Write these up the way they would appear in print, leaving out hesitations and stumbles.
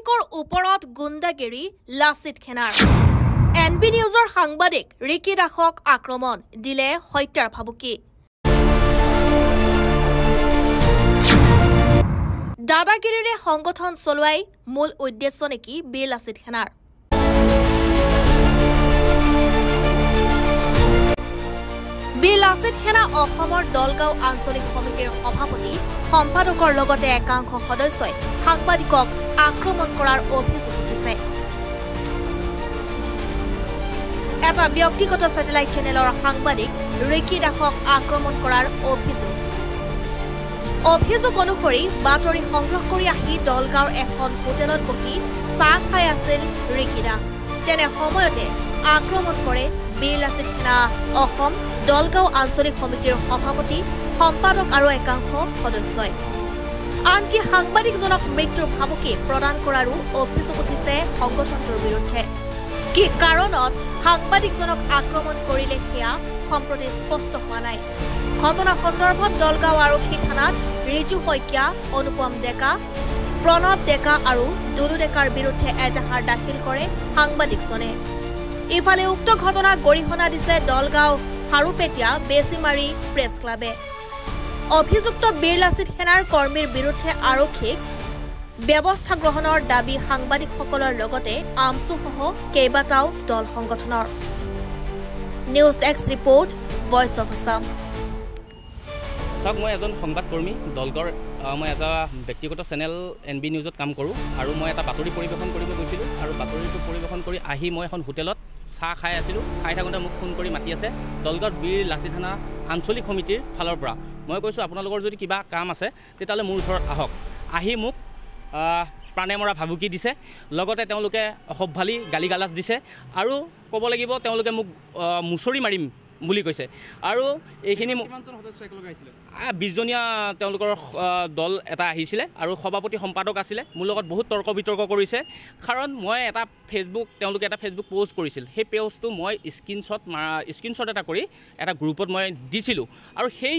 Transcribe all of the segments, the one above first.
সম্পাদকৰ ওপৰত গুণ্ডাগিৰি লাচিত সেনাৰ এনবি নিউজৰ সাংবাদিক ৰিকি দাসক আক্ৰমণ দিলে হত্যাৰ ভাবুকি দাদাগিৰিৰে সংগঠন চলোৱাই মূল উদ্দেশ্য নেকি বীৰ লাচিত সেনাৰ বীৰ লাচিত সেনা অসমৰ দলগাঁও আঞ্চলিক সমিতিৰ সভাপতি সম্পাদকৰ লগতে একাংশ সদস্যই সাংবাদিকক আক্ৰমণ কৰাৰ অভিযোগ উঠিছে এটা ব্যক্তিগত স্যাটেলাইট চেনেলৰ সাংবাদিক ৰিকি দাসক আক্ৰমণ কৰাৰ অভিযোগ অনুসৰি বাতৰি সংগ্ৰহ কৰি আহি দলগাঁৱৰ এখন হোটেলত বহি চাহ খাই আছিল ৰিকি দাস তেনে সময়তে আক্ৰমণ কৰে বীৰ লাচিত সেনা অসম দলগাঁও আঞ্চলিক সমিতিৰ সভাপতি সম্পাদক আৰু একাংশ সদস্যই আনকি সাংবাদিকজনক মৃত্যুৰ ভাবুকি প্ৰদান কৰাৰো অভিযোগ উঠিছে সংগঠনটোৰ বিৰুদ্ধে কি কাৰণত সাংবাদিকজনক আক্ৰমণ কৰিলে সেয়া সম্প্ৰতি স্পষ্ট হোৱা নাই ঘটনা সন্দৰ্ভত দলগাঁও আৰক্ষী থানাত ৰিজু শইকীয়া অনুপম ডেকা প্ৰণৱ ডেকা আৰু দুলু ডেকাৰ বিৰুদ্ধে এজাহাৰ দাখিল কৰে সাংবাদিকজনে ইফালে উক্ত ঘটনাক গৰিহণা দিছে দলগাঁও হাৰুপেটীয়া বেছিমাৰী প্ৰেছ ক্লাবে অভিযুক্ত বীৰ লাচিত সেনাৰ কৰ্মীৰ বিৰুদ্ধে আৰক্ষীক ব্যৱস্থা গ্ৰহণৰ দাবী সাংবাদিকসকলৰ লগতে আমছুসহ কেইবাটাও দল সংগঠনৰ news x report voice of Assam চাওক মই এজন সংবাদকৰ্মী দলগাঁৱৰ মই এটা ব্যক্তিগত চেনেল এনবি নিউজত কাম কৰোঁ আৰু মই এটা বাতৰি পৰিৱেশন কৰিব গৈছিলোঁ আৰু বাতৰিটো পৰিৱেশন কৰি আহি মই এখন হোটেলত চাহ খাই আছিলোঁ খাই থাকোঁতে মোক ফোন কৰি মাতি আছে দলগাঁৱত বীৰ লাচিত সেনা আঞ্চলিক সমিতিৰ ফালৰ পৰা মই কৈছোঁ আপোনালোকৰ যদি কিবা কাম আছে তেতিয়াহ'লে মোৰ ওচৰত আহক আহি মোক প্ৰাণে মৰা ভাবুকি দিছে লগতে তেওঁলোকে অসভ্যালি গালি গালাজ দিছে আৰু ক'ব লাগিব তেওঁলোকে মোক মুচৰি মাৰিম বুলি কৈছে আৰু এইখিনি 20জনীয়া তেওঁলোকৰ দল এটা আহিছিলে আৰু সভাপতি সম্পাদক আছিলে মোৰ লগত বহুত তৰ্ক বিতৰ্ক কৰিছে কাৰণ মই এটা তেওঁলোকে এটা ফেচবুক পোষ্ট কৰিছিল সেই পোষ্টটো মই স্ক্ৰীনশ্বট এটা কৰি এটা গ্ৰুপত মই দিছিলোঁ আৰু সেই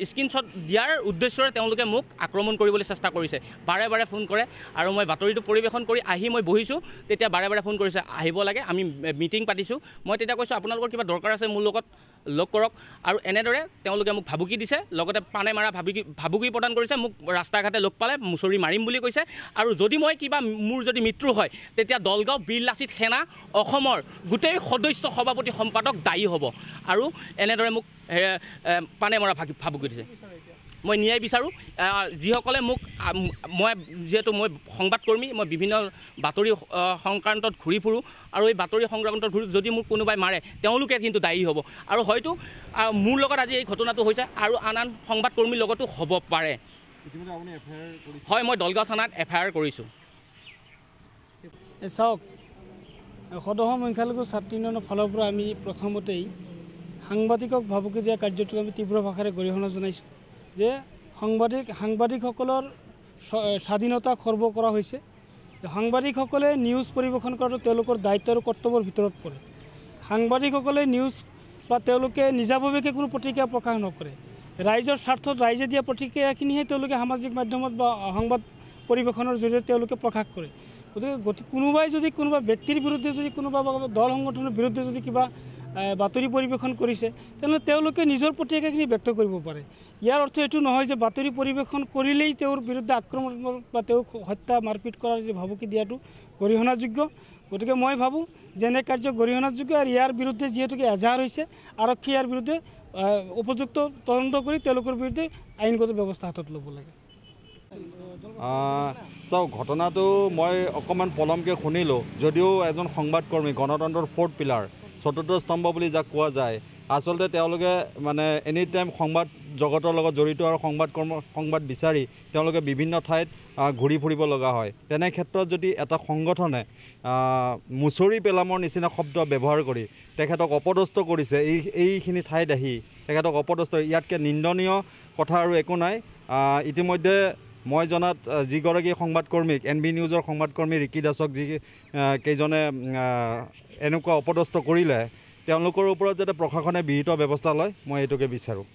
স্ক্ৰীনশ্বট দিয়াৰ উদ্দেশ্যৰে তেওঁলোকে মোক আক্ৰমণ কৰিবলৈ চেষ্টা কৰিছে বাৰে বাৰে ফোন কৰে আৰু মই বাতৰিটো পৰিৱেশন কৰি আহি মই বহিছোঁ তেতিয়া বাৰে বাৰে ফোন কৰিছে আহিব লাগে আমি মিটিং পাতিছোঁ মই তেতিয়া কৈছোঁ আপোনালোকৰ কিবা দৰকাৰ আছে মোৰ লগত লগ কৰক আৰু এনেদৰে তেওঁলোকে মোক ভাবুকি দিছে লগতে প্ৰাণে মাৰা ভাবুকি প্ৰদান কৰিছে মোক ৰাস্তা ঘাটে লগ পালে মুচৰি মাৰিম বুলি কৈছে আৰু যদি মই কিবা মোৰ যদি মৃত্যু হয় তেতিয়া দলগাঁও বীৰ লাচিত সেনা অসমৰ গোটেই সদস্য সভাপতি সম্পাদক দায়ী হ'ব আৰু এনেদৰে মোক প্ৰাণে মৰা ভাবুকি দিছে মই ন্যায় বিচাৰোঁ যিসকলে মোক মই যিহেতু মই সংবাদকৰ্মী মই বিভিন্ন বাতৰি সংক্ৰান্তত ঘূৰি ফুৰোঁ আৰু এই বাতৰি সংক্ৰান্তত ঘূৰি যদি মোক কোনোবাই মাৰে তেওঁলোকে কিন্তু দায়ী হ'ব আৰু হয়তো মোৰ লগত আজি এই ঘটনাটো হৈছে আৰু আন সংবাদকৰ্মীৰ লগতো হ'ব পাৰে হয় মই দলগাঁও থানাত FIR কৰিছোঁ চাওক সদস্য সংখ্যালঘু ছাত্ৰী ইউনিয়নৰ ফালৰ পৰা আমি প্ৰথমতেই সাংবাদিকক ভাবুকি দিয়া কাৰ্যটোক আমি তীব্ৰ ভাষাৰে গৰিহণা জনাইছোঁ যে সাংবাদিকসকলৰ স্বাধীনতা খৰ্ব কৰা হৈছে সাংবাদিকসকলে নিউজ পৰিৱেশন কৰাটো তেওঁলোকৰ দায়িত্ব আৰু কৰ্তব্যৰ ভিতৰত পৰে সাংবাদিকসকলে নিউজ বা তেওঁলোকে নিজাববীয়াকৈ কোনো প্ৰতিক্ৰিয়া প্ৰকাশ নকৰে ৰাইজৰ স্বাৰ্থত ৰাইজে দিয়া প্ৰতিক্ৰিয়াখিনিহে তেওঁলোকে সামাজিক মাধ্যমত বা সংবাদ পৰিৱেশনৰ জৰিয়তে তেওঁলোকে প্ৰকাশ কৰে গতিকে কোনোবাই যদি কোনোবা ব্যক্তিৰ বিৰুদ্ধে যদি কোনোবা দল সংগঠনৰ বিৰুদ্ধে যদি কিবা বাতৰি পৰিৱেশন কৰিছে তেনেহ'লে তেওঁলোকে নিজৰ প্ৰতিক্ৰিয়াখিনি ব্যক্ত কৰিব পাৰে ইয়াৰ অৰ্থ এইটো নহয় যে বাতৰি পৰিৱেশন কৰিলেই তেওঁৰ বিৰুদ্ধে আক্ৰমণ বা তেওঁক হত্যা মাৰপিট কৰাৰ যে ভাবুকি দিয়াটো গৰিহণাযোগ্য গতিকে মই ভাবোঁ যে এনে কাৰ্য গৰিহণাযোগ্য আৰু ইয়াৰ বিৰুদ্ধে যিহেতুকে এজাহাৰ হৈছে আৰক্ষী ইয়াৰ বিৰুদ্ধে উপযুক্ত তদন্ত কৰি তেওঁলোকৰ বিৰুদ্ধে আইনগত ব্যৱস্থা হাতত ল'ব লাগে চাওক ঘটনাটো মই অকণমান পলমকৈ শুনিলোঁ যদিও এজন সংবাদকৰ্মী গণতন্ত্ৰৰ 4th পিলাৰ চতুৰ্থ স্তম্ভ বুলি যাক কোৱা যায় আচলতে তেওঁলোকে মানে এনি টাইম সংবাদ জগতৰ লগত জড়িত আৰু সংবাদ বিচাৰি তেওঁলোকে বিভিন্ন ঠাইত ঘূৰি ফুৰিব লগা হয় তেনে ক্ষেত্ৰত যদি এটা সংগঠনে মুচৰি পেলামৰ নিচিনা শব্দ ব্যৱহাৰ কৰি তেখেতক অপদস্থ কৰিছে এইখিনি ঠাইত আহি তেখেতক অপদস্থ ইয়াতকৈ নিন্দনীয় কথা আৰু একো নাই ইতিমধ্যে মই জনাত যিগৰাকী সংবাদকৰ্মীক এনবি নিউজৰ সংবাদকৰ্মী ৰিকি দাসক কেইজনে এনেকুৱা অপদস্থ কৰিলে তেওঁলোকৰ ওপৰত যাতে প্ৰশাসনে বিহিত ব্যৱস্থা লয় মই এইটোকে বিচাৰোঁ